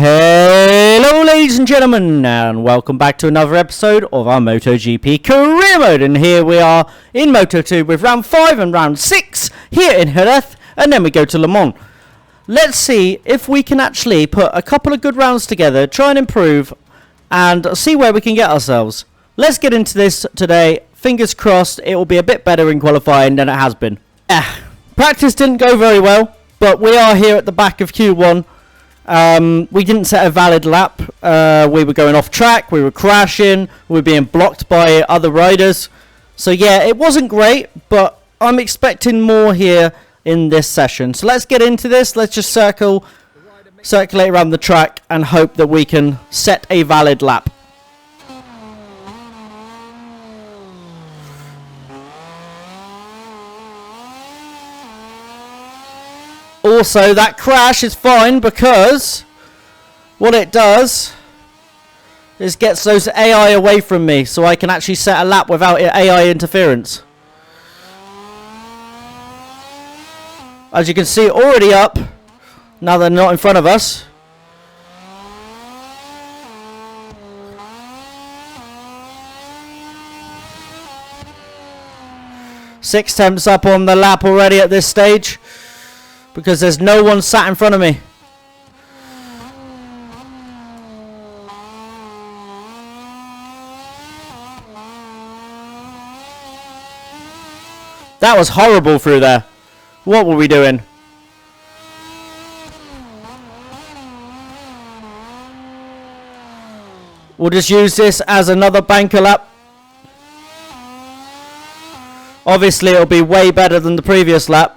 Hello ladies and gentlemen, and welcome back to another episode of our MotoGP career mode. And here we are in Moto2 with round 5 and round 6 here in Jerez, and then we go to Le Mans. Let's see if we can actually put a couple of good rounds together, try and improve, and see where we can get ourselves. Let's get into this today. Fingers crossed it will be a bit better in qualifying than it has been. Practice didn't go very well, but we are here at the back of Q1. We didn't set a valid lap. We were going off track, we were crashing, we were being blocked by other riders. So yeah, it wasn't great, but I'm expecting more here in this session. So let's get into this. Let's just circulate around the track and hope that we can set a valid lap. Also, that crash is fine because what it does is gets those AI away from me, so I can actually set a lap without AI interference. As you can see, already up. Now they're not in front of us. Six tenths up on the lap already at this stage, because there's no one sat in front of me. That was horrible through there. What were we doing? We'll just use this as another banker lap. Obviously it'll be way better than the previous lap.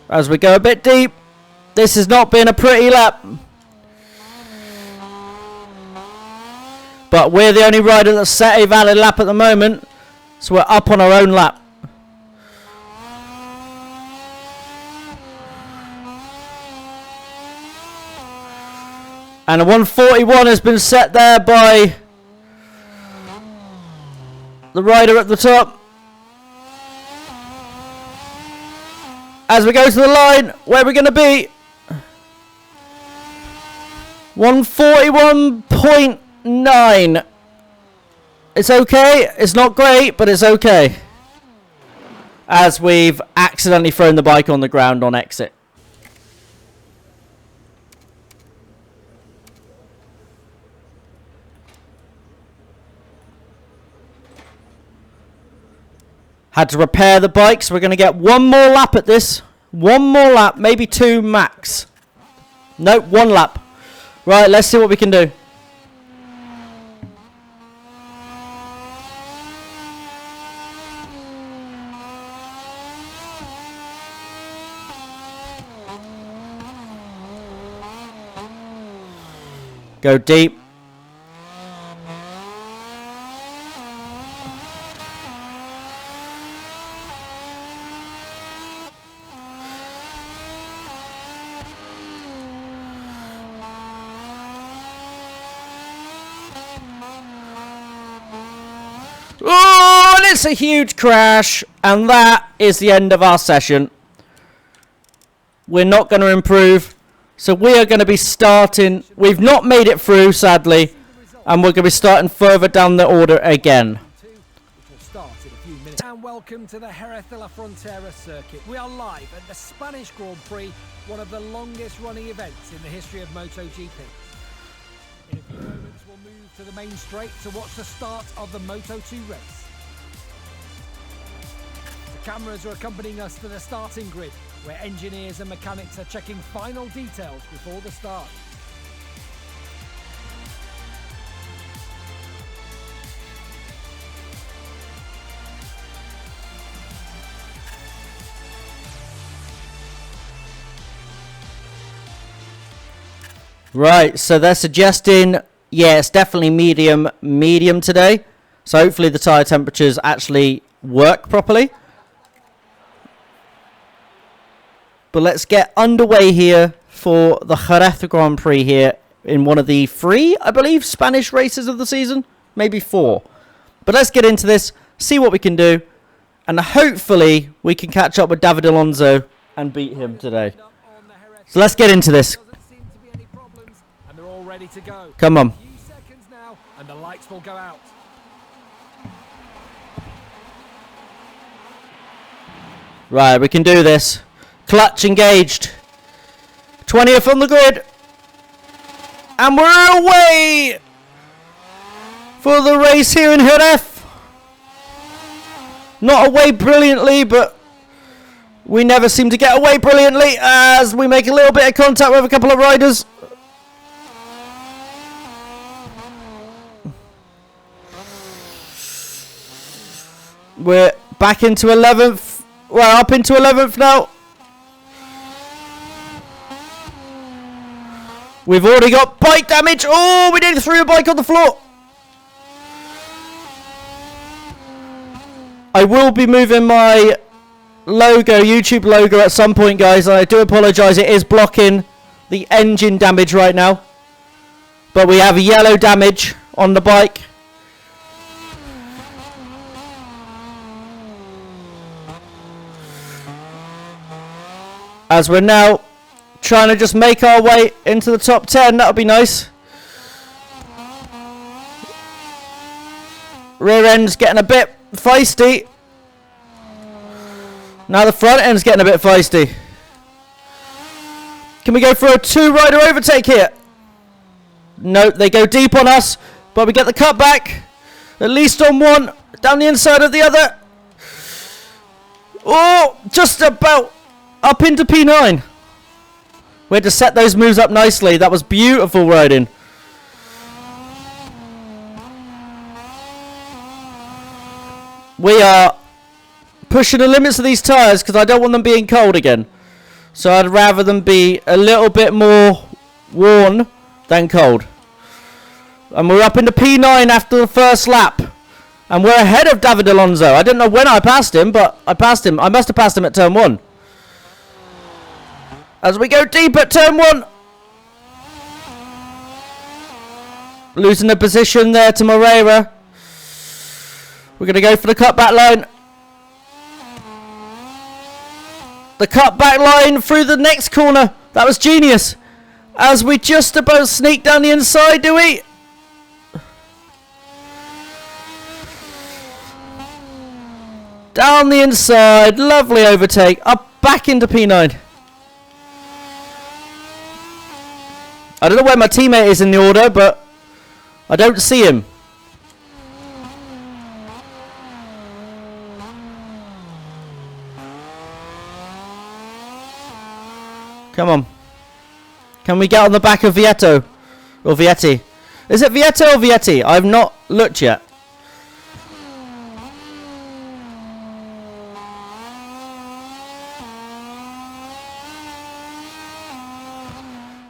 As we go a bit deep, this has not been a pretty lap. But we're the only rider that's set a valid lap at the moment, so we're up on our own lap. And a 141 has been set there by the rider at the top. As we go to the line, where are we going to be? 141.9. It's okay. It's not great, but it's okay. As we've accidentally thrown the bike on the ground on exit. Had to repair the bike, so we're going to get one more lap at this. One more lap, maybe two max. Nope, one lap. Right, let's see what we can do. Go deep. Oh, and it's a huge crash, and that is the end of our session. We're not going to improve, so we are going to be starting. We've not made it through, sadly, and we're going to be starting further down the order again. And welcome to the Jerez de la Frontera circuit. We are live at the Spanish Grand Prix, one of the longest running events in the history of MotoGP. In a few moments, we'll move to the main straight to watch the start of the Moto2 race. The cameras are accompanying us to the starting grid, where engineers and mechanics are checking final details before the start. Right, so they're suggesting, yeah, it's definitely medium today. So hopefully the tyre temperatures actually work properly. But let's get underway here for the Jerez Grand Prix here in one of the 3, I believe, Spanish races of the season. Maybe 4. But let's get into this, see what we can do, and hopefully we can catch up with David Alonso and beat him today. So let's get into this. And they're all ready to go. Come on. A few seconds now, and the lights will go out. Right, we can do this. Clutch engaged. 20th on the grid. And we're away for the race here in Jerez. Not away brilliantly, but we never seem to get away brilliantly as we make a little bit of contact with a couple of riders. We're back into 11th. We're up into 11th now. We've already got bike damage. Oh, we nearly threw a bike on the floor. I will be moving my logo, YouTube logo at some point, guys. I do apologise. It is blocking the engine damage right now. But we have yellow damage on the bike. As we're now trying to just make our way into the top 10. That would be nice. Rear end's getting a bit feisty. Now the front end's getting a bit feisty. Can we go for a 2-rider overtake here? Nope, they go deep on us. But we get the cut back. At least on one. Down the inside of the other. Oh, just about up into P9. We had to set those moves up nicely. That was beautiful riding. We are pushing the limits of these tyres because I don't want them being cold again. So I'd rather them be a little bit more worn than cold. And we're up into P9 after the first lap. And we're ahead of David Alonso. I don't know when I passed him, but I passed him. I must have passed him at turn 1. As we go deep at turn 1. Losing the position there to Moreira. We're going to go for the cutback line. The cutback line through the next corner. That was genius. As we just about sneak down the inside, do we? Down the inside. Lovely overtake. Up back into P9. I don't know where my teammate is in the order, but I don't see him. Come on. Can we get on the back of Vieto? Or Vietti? Is it Vieto or Vietti? I've not looked yet.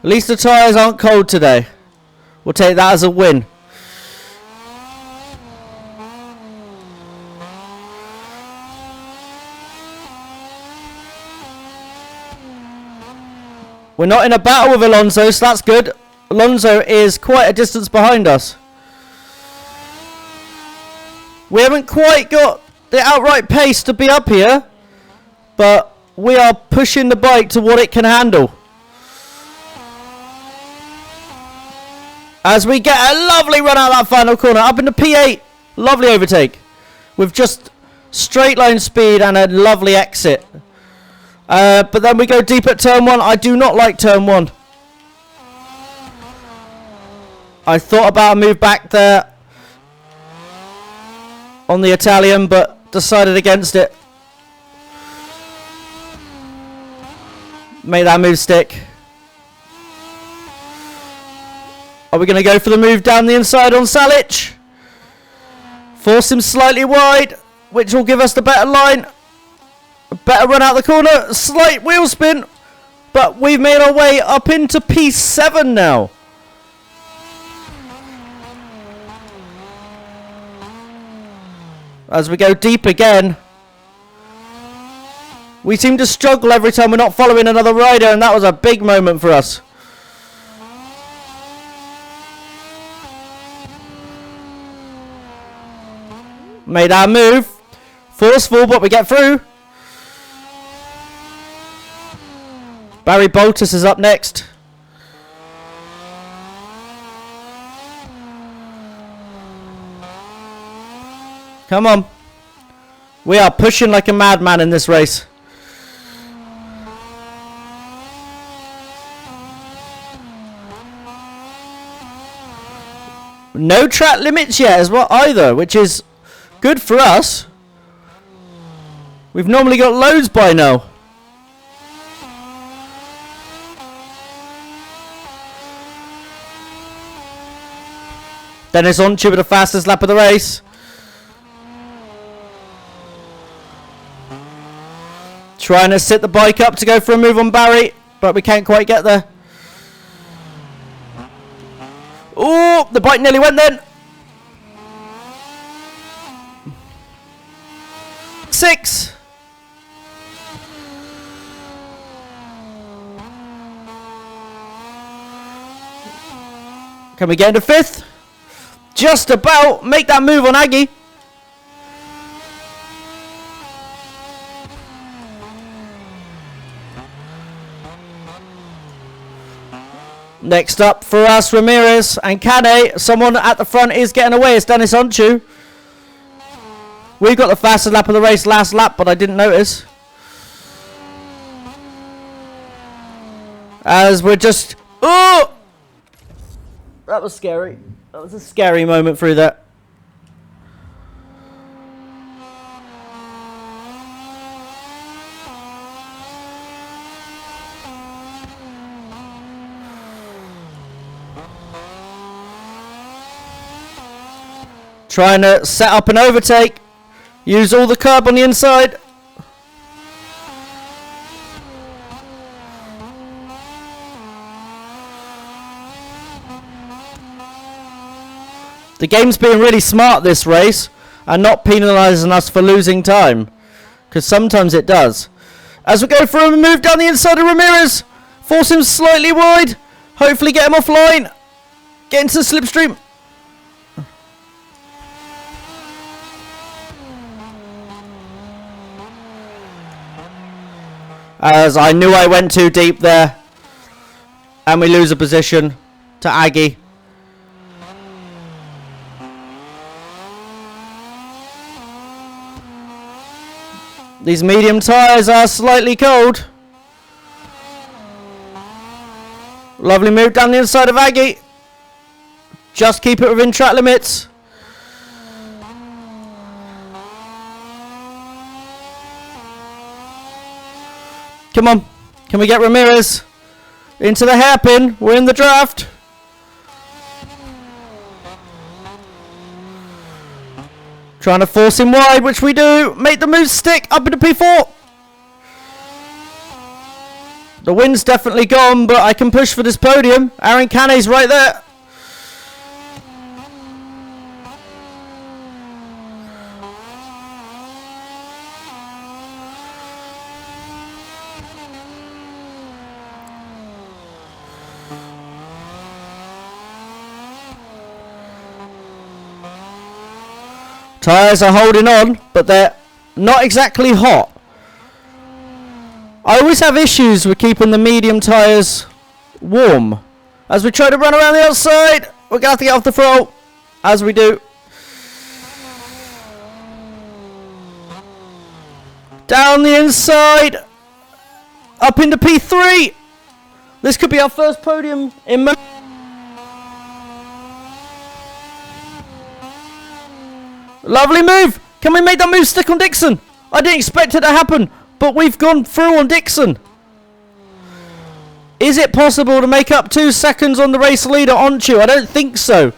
At least the tyres aren't cold today. We'll take that as a win. We're not in a battle with Alonso, so that's good. Alonso is quite a distance behind us. We haven't quite got the outright pace to be up here, but we are pushing the bike to what it can handle. As we get a lovely run out of that final corner, up into P8. Lovely overtake. With just straight line speed and a lovely exit. But then we go deep at turn 1. I do not like turn 1. I thought about a move back there on the Italian, but decided against it. Make that move stick. Are we going to go for the move down the inside on Salic? Force him slightly wide, which will give us the better line. A better run out the corner. Slight wheel spin. But we've made our way up into P7 now. As we go deep again. We seem to struggle every time we're not following another rider, and that was a big moment for us. Made our move. Forceful, but we get through. Barry Boltus is up next. Come on. We are pushing like a madman in this race. No track limits yet as well either, which is good for us. We've normally got loads by now. Dennis Onchu with the fastest lap of the race. Trying to sit the bike up to go for a move on Barry, but we can't quite get there. Oh, the bike nearly went then. 6. Can we get into 5th? Just about. Make that move on Aggie. Next up for us, Ramirez and Kane. Someone at the front is getting away. It's Dennis Onchu. We've got the fastest lap of the race last lap, but I didn't notice. As we're just... Oh! That was scary. That was a scary moment through that. Trying to set up an overtake. Use all the curb on the inside. The game's being really smart this race and not penalising us for losing time, because sometimes it does. As we go for a move down the inside of Ramirez, force him slightly wide, hopefully get him offline, get into the slipstream. As I knew I went too deep there, and we lose a position to Aggie. These medium tyres are slightly cold. Lovely move down the inside of Aggie. Just keep it within track limits. Come on. Can we get Ramirez into the hairpin? We're in the draft. Trying to force him wide, which we do. Make the move stick up into P4. The wind's definitely gone, but I can push for this podium. Aaron Caney's right there. Tyres are holding on, but they're not exactly hot. I always have issues with keeping the medium tyres warm. As we try to run around the outside, we're going to have to get off the throttle, as we do. Down the inside, up into P3. This could be our first podium in Lovely move. Can we make that move stick on Dixon? I didn't expect it to happen, but we've gone through on Dixon. Is it possible to make up 2 seconds on the race leader Onchu? I don't think so.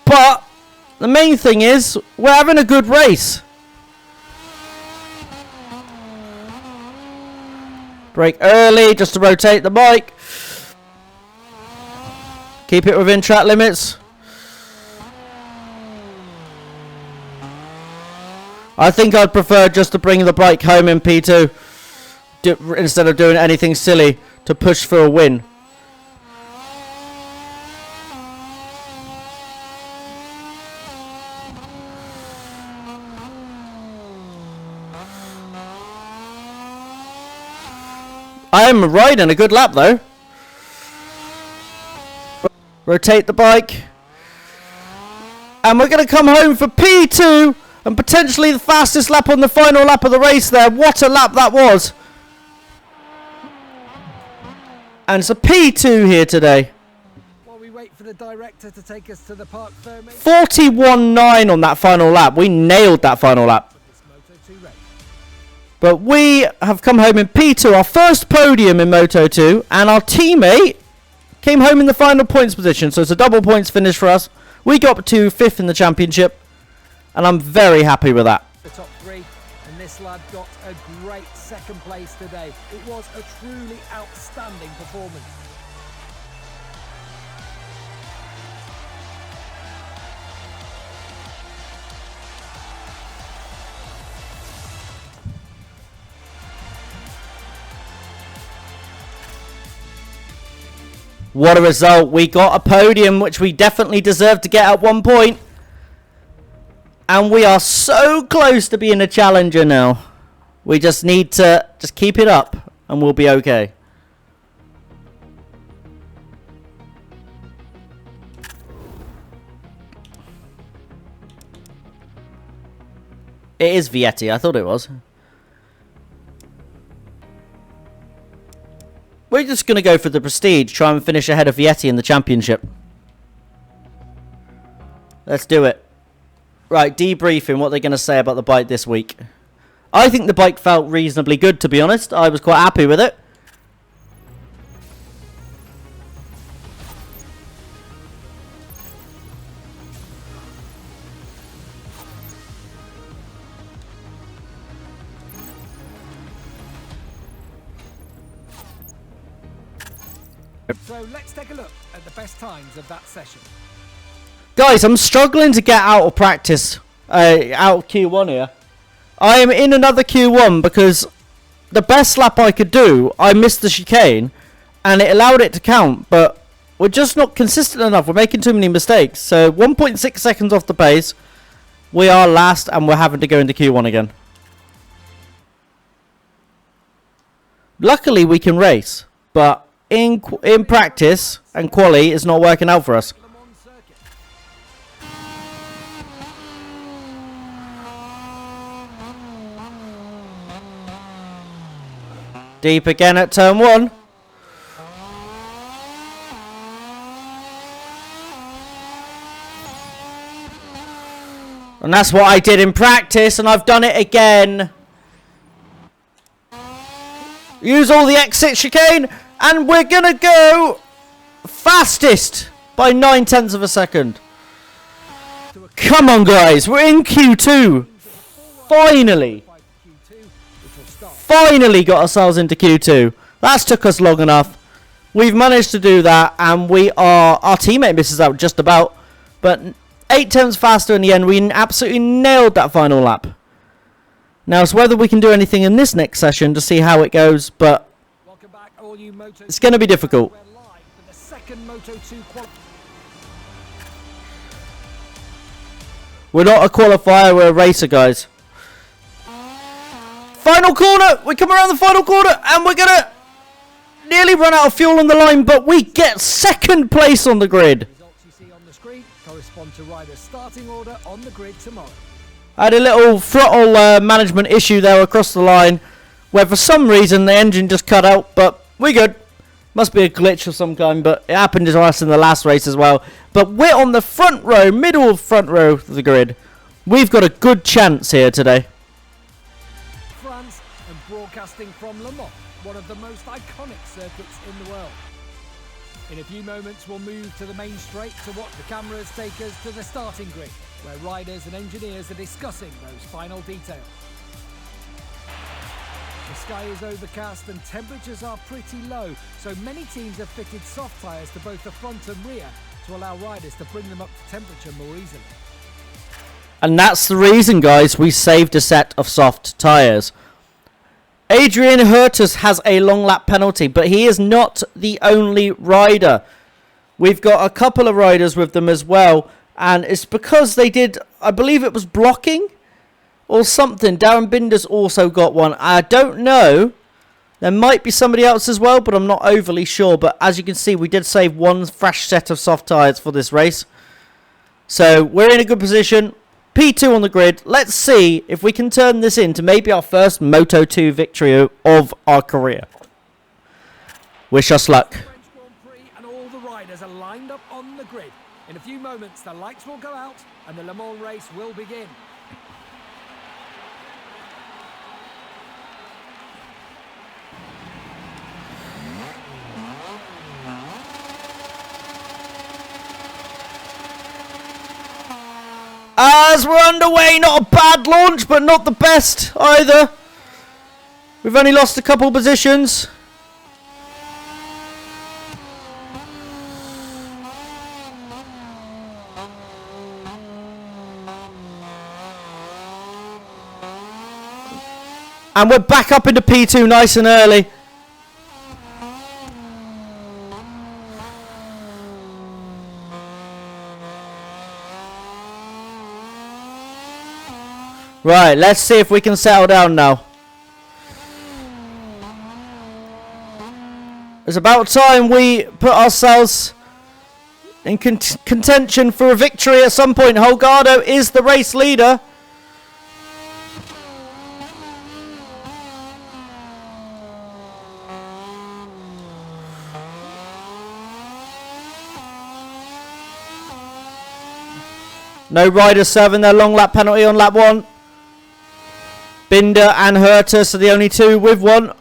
But the main thing is we're having a good race. Brake early just to rotate the bike. Keep it within track limits. I think I'd prefer just to bring the bike home in P2 instead of doing anything silly to push for a win. I am riding a good lap though. Rotate the bike. And we're going to come home for P2 and potentially the fastest lap on the final lap of the race there. What a lap that was. And it's a P2 here today. While we wait for the director to take us to the park fair, 41.9 on that final lap. We nailed that final lap. But we have come home in P2, our first podium in Moto2, and our teammate came home in the final points position. So it's a double points finish for us. We got to 5th in the championship, and I'm very happy with that. The top 3, and this lad got a great second place today. It was a truly outstanding performance. What a result. We got a podium, which we definitely deserved to get at one point. And we are so close to being a challenger now. We just need to just keep it up and we'll be okay. It is Vietti. I thought it was. We're just going to go for the prestige, try and finish ahead of Vietti in the championship. Let's do it. Right, debriefing, what they're going to say about the bike this week. I think the bike felt reasonably good, to be honest. I was quite happy with it. So let's take a look at the best times of that session. Guys, I'm struggling to get out of practice, out of Q1 here. I am in another Q1 because the best lap I could do, I missed the chicane, and it allowed it to count, but we're just not consistent enough. We're making too many mistakes. So 1.6 seconds off the pace. We are last, and we're having to go into Q1 again. Luckily, we can race, but in practice and quali, it's not working out for us. Deep again at turn 1. And that's what I did in practice, and I've done it again. Use all the exit chicane, and we're gonna go fastest by 9/10 of a second. Come on, guys, we're in Q2. Finally. Finally got ourselves into Q2. That's took us long enough. We've managed to do that, and our teammate misses out just about, but 8/10 faster in the end. We absolutely nailed that final lap. Now it's whether we can do anything in this next session to see how it goes, but it's going to be difficult. We're not a qualifier, we're a racer, guys. Final corner! We come around the final corner, and we're going to nearly run out of fuel on the line, but we get second place on the grid. Results you see on the screen correspond to riders' starting order on the grid tomorrow. I had a little throttle management issue there across the line, where for some reason the engine just cut out, but we're good. Must be a glitch of some kind, but it happened to us in the last race as well. But we're on the front row, middle of front row of the grid. We've got a good chance here today. France and broadcasting from Le Mans, one of the most iconic circuits in the world. In a few moments we'll move to the main straight to watch the cameras take us to the starting grid, where riders and engineers are discussing those final details. The sky is overcast and temperatures are pretty low, so many teams have fitted soft tyres to both the front and rear to allow riders to bring them up to temperature more easily. And that's the reason, guys, we saved a set of soft tyres. Adrian Hurtus has a long lap penalty, but he is not the only rider. We've got a couple of riders with them as well, and it's because they did, I believe it was blocking or something. Darren Binder's also got one. I don't know There might be somebody else as well, but I'm not overly sure. But as you can see, we did save one fresh set of soft tyres for this race. So we're in a good position. P2 on the grid. Let's see if we can turn this into maybe our first Moto2 victory of our career. Wish us luck. French Grand Prix and all the riders are lined up on the grid. In a few moments, the lights will go out and the Le Mans race will begin. As we're underway, not a bad launch, but not the best either. We've only lost a couple positions. And we're back up into P2 nice and early. Right, let's see if we can settle down now. It's about time we put ourselves in contention for a victory at some point. Holgado is the race leader. No riders serving their long lap penalty on lap 1. Binder and Hertus are the only two with one.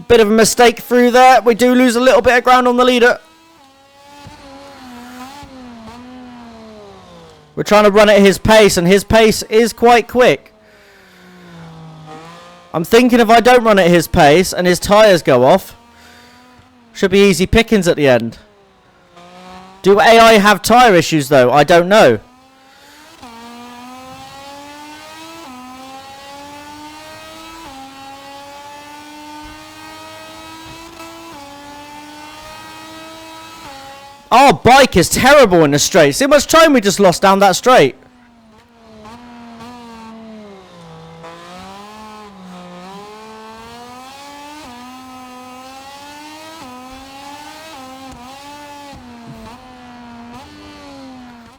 Bit of a mistake through there. We do lose a little bit of ground on the leader. We're trying to run at his pace, and his pace is quite quick. I'm thinking if I don't run at his pace and his tyres go off, should be easy pickings at the end. Do AI have tyre issues though? I don't know. Our bike is terrible in the straight. See how much time we just lost down that straight.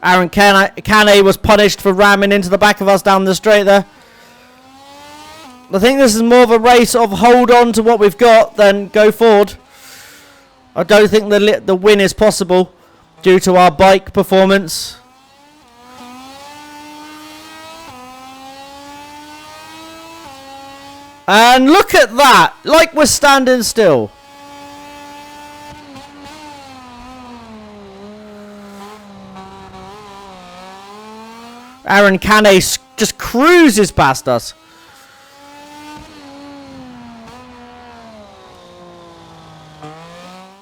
Aaron Caney was punished for ramming into the back of us down the straight there. I think this is more of a race of hold on to what we've got than go forward. I don't think the win is possible due to our bike performance. And look at that, like we're standing still. Aaron Caney just cruises past us.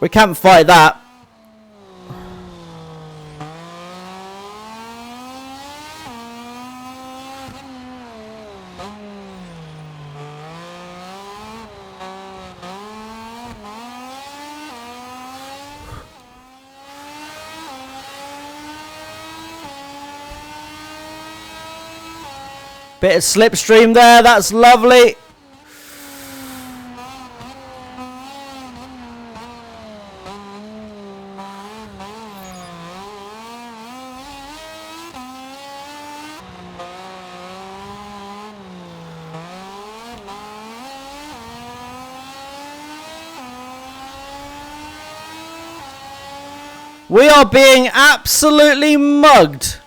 We can't fight that. Bit of slipstream there, that's lovely. We are being absolutely mugged.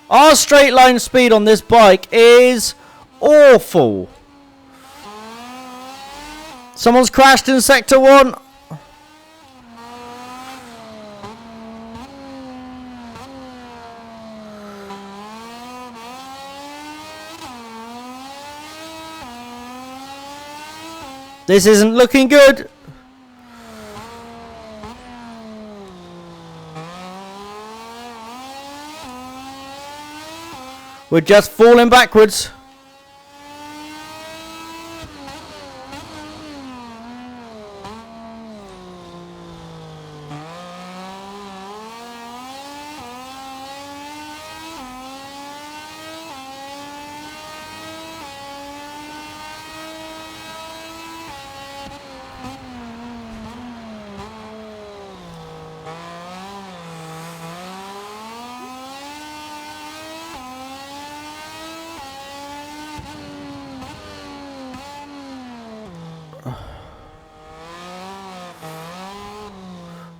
Our straight line speed on this bike is awful. Someone's crashed in sector 1. This isn't looking good. We're just falling backwards.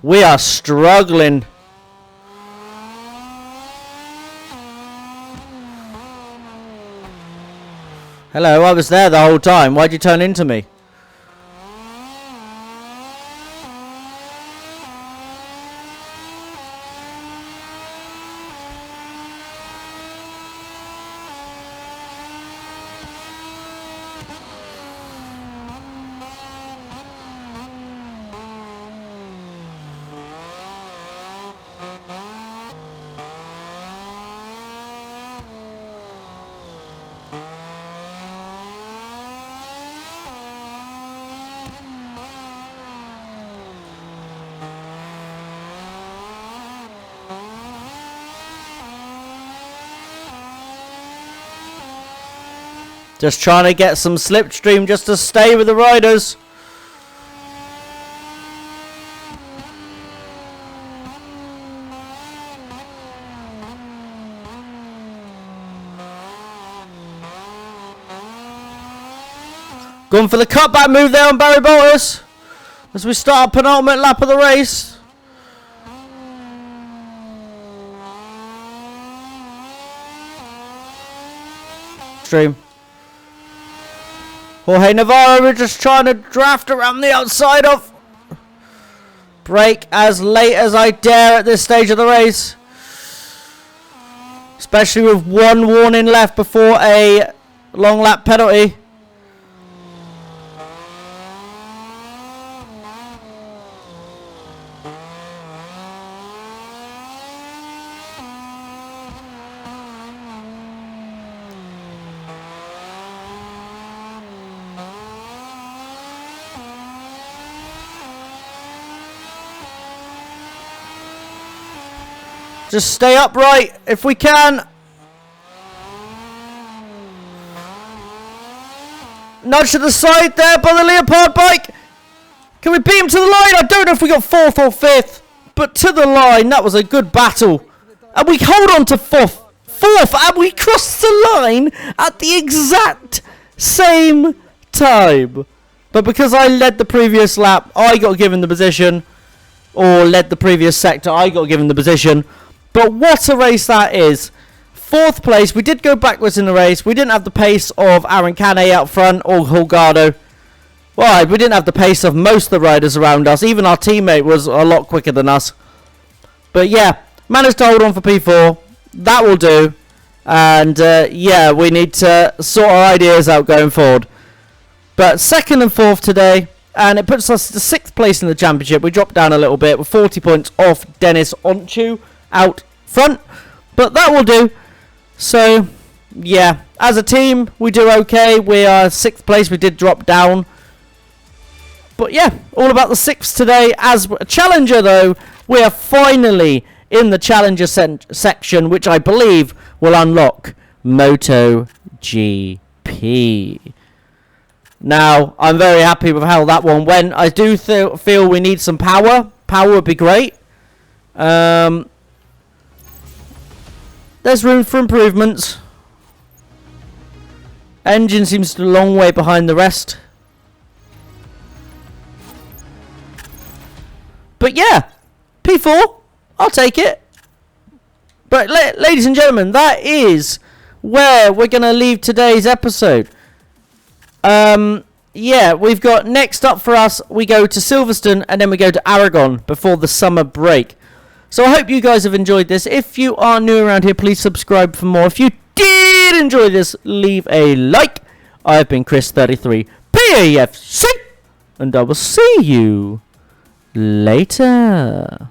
We are struggling. Hello, I was there the whole time. Why'd you turn into me? Just trying to get some slipstream just to stay with the riders. Going for the cutback move there on Barry Bottas as we start our penultimate lap of the race. Stream. Jorge Navarro, we're just trying to draft around the outside of. Brake as late as I dare at this stage of the race. Especially with one warning left before a long lap penalty. Just stay upright if we can. Nudge to the side there by the Leopard bike. Can we beat him to the line? I don't know if we got 4th or 5th. But to the line, that was a good battle. And we hold on to 4th. And we crossed the line at the exact same time. But because I led the previous lap, I got given the position. Or led the previous sector, I got given the position. But what a race that is. 4th place. We did go backwards in the race. We didn't have the pace of Aaron Canet out front or Holgado. Well, we didn't have the pace of most of the riders around us. Even our teammate was a lot quicker than us. But yeah, managed to hold on for P4. That will do. And yeah, we need to sort our ideas out going forward. But 2nd and 4th today. And it puts us to 6th place in the championship. We dropped down a little bit. We're 40 points off Dennis Onchu out front. But that will do. So, yeah. As a team, we do okay. We are 6th place. We did drop down. But yeah, all about the 6th today. As a challenger, though, we are finally in the challenger section, which I believe will unlock MotoGP. Now, I'm very happy with how that one went. I do feel we need some power. Power would be great. There's room for improvements. Engine seems to be a long way behind the rest. But yeah, P4, I'll take it. But ladies and gentlemen, that is where we're going to leave today's episode. Yeah, we've got next up for us, we go to Silverstone and then we go to Aragon before the summer break. So I hope you guys have enjoyed this. If you are new around here, please subscribe for more. If you did enjoy this, leave a like. I've been Chris33 PAFC and I will see you later.